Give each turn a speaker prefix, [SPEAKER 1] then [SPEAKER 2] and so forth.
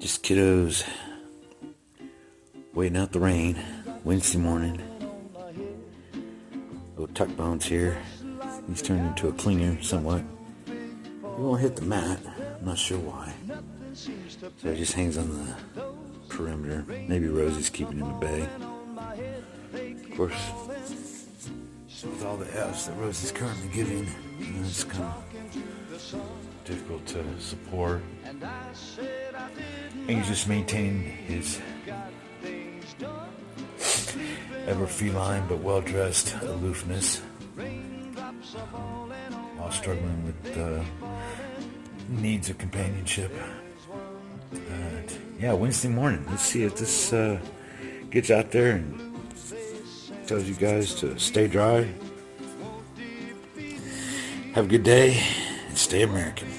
[SPEAKER 1] Just kiddos waiting out the rain. Wednesday morning. Little Tuck Bones here. He's turned into a clinger somewhat. He won't hit the mat. I'm not sure why. So he just hangs on the perimeter. Maybe Rosie's keeping him at bay. Of course, with all the F's that Rosie's currently giving, it's kind of difficult to support. And he's just maintaining his ever feline but well-dressed aloofness while struggling with the needs of companionship. Wednesday morning. Let's see if this gets out there and tells you guys to stay dry. Have a good day and stay American.